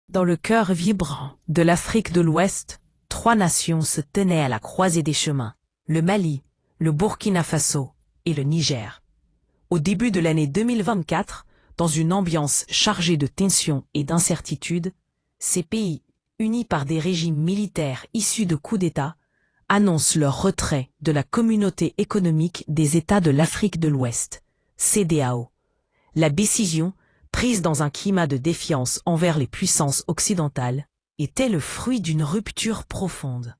Dans le cœur vibrant de l'Afrique de l'Ouest, trois nations se tenaient à la croisée des chemins, le Mali, le Burkina Faso et le Niger. Au début de l'année 2024, dans une ambiance chargée de tensions et d'incertitudes, ces pays, unis par des régimes militaires issus de coups d'État, annoncent leur retrait de la Communauté économique des États de l'Afrique de l'Ouest, CEDEAO. La décision, prise dans un climat de défiance envers les puissances occidentales, était le fruit d'une rupture profonde.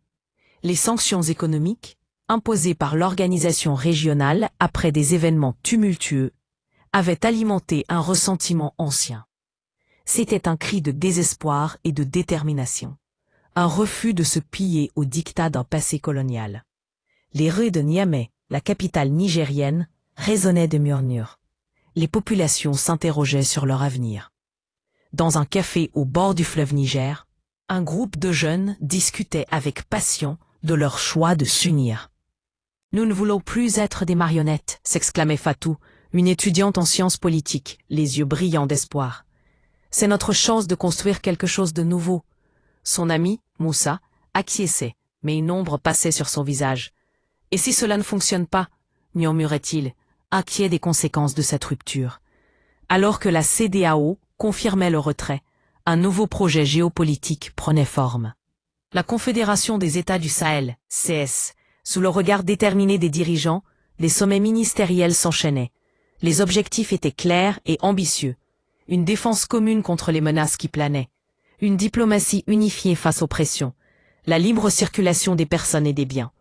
Les sanctions économiques, imposées par l'organisation régionale après des événements tumultueux, avaient alimenté un ressentiment ancien. C'était un cri de désespoir et de détermination, un refus de se plier au diktat d'un passé colonial. Les rues de Niamey, la capitale nigérienne, résonnaient de murmures. Les populations s'interrogeaient sur leur avenir. Dans un café au bord du fleuve Niger, un groupe de jeunes discutait avec passion de leur choix de s'unir. « Nous ne voulons plus être des marionnettes », s'exclamait Fatou, une étudiante en sciences politiques, les yeux brillants d'espoir. « C'est notre chance de construire quelque chose de nouveau. » Son ami, Moussa, acquiesçait, mais une ombre passait sur son visage. « Et si cela ne fonctionne pas ?» murmurait-il, inquiet des conséquences de cette rupture. Alors que la CEDEAO confirmait le retrait, un nouveau projet géopolitique prenait forme. La Confédération des États du Sahel, CS, sous le regard déterminé des dirigeants, les sommets ministériels s'enchaînaient. Les objectifs étaient clairs et ambitieux. Une défense commune contre les menaces qui planaient. Une diplomatie unifiée face aux pressions. La libre circulation des personnes et des biens.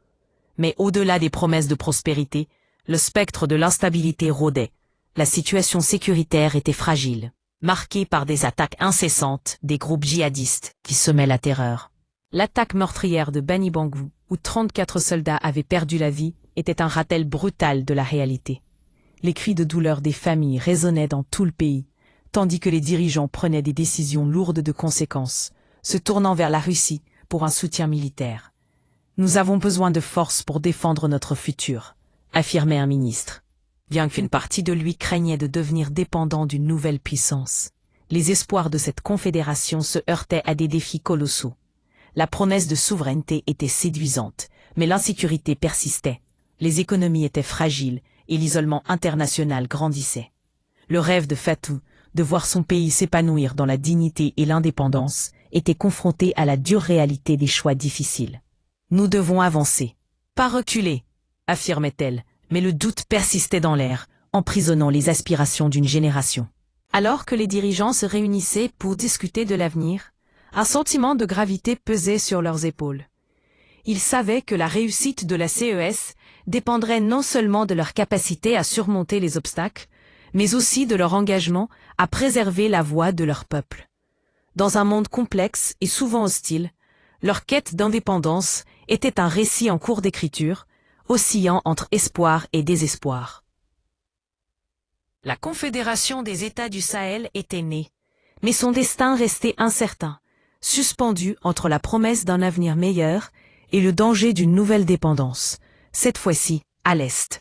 Mais au-delà des promesses de prospérité, le spectre de l'instabilité rôdait. La situation sécuritaire était fragile, marquée par des attaques incessantes des groupes djihadistes qui semaient la terreur. L'attaque meurtrière de Bani Bangou, où 34 soldats avaient perdu la vie, était un rappel brutal de la réalité. Les cris de douleur des familles résonnaient dans tout le pays, tandis que les dirigeants prenaient des décisions lourdes de conséquences, se tournant vers la Russie pour un soutien militaire. « Nous avons besoin de force pour défendre notre futur », affirmait un ministre. Bien qu'une partie de lui craignait de devenir dépendant d'une nouvelle puissance, les espoirs de cette confédération se heurtaient à des défis colossaux. La promesse de souveraineté était séduisante, mais l'insécurité persistait. Les économies étaient fragiles et l'isolement international grandissait. Le rêve de Fatou, de voir son pays s'épanouir dans la dignité et l'indépendance, était confronté à la dure réalité des choix difficiles. « Nous devons avancer, pas reculer », affirmait-elle, mais le doute persistait dans l'air, emprisonnant les aspirations d'une génération. Alors que les dirigeants se réunissaient pour discuter de l'avenir, un sentiment de gravité pesait sur leurs épaules. Ils savaient que la réussite de la CES dépendrait non seulement de leur capacité à surmonter les obstacles, mais aussi de leur engagement à préserver la voix de leur peuple. Dans un monde complexe et souvent hostile, leur quête d'indépendance était un récit en cours d'écriture, oscillant entre espoir et désespoir. La Confédération des États du Sahel était née, mais son destin restait incertain, suspendu entre la promesse d'un avenir meilleur et le danger d'une nouvelle dépendance, cette fois-ci à l'Est.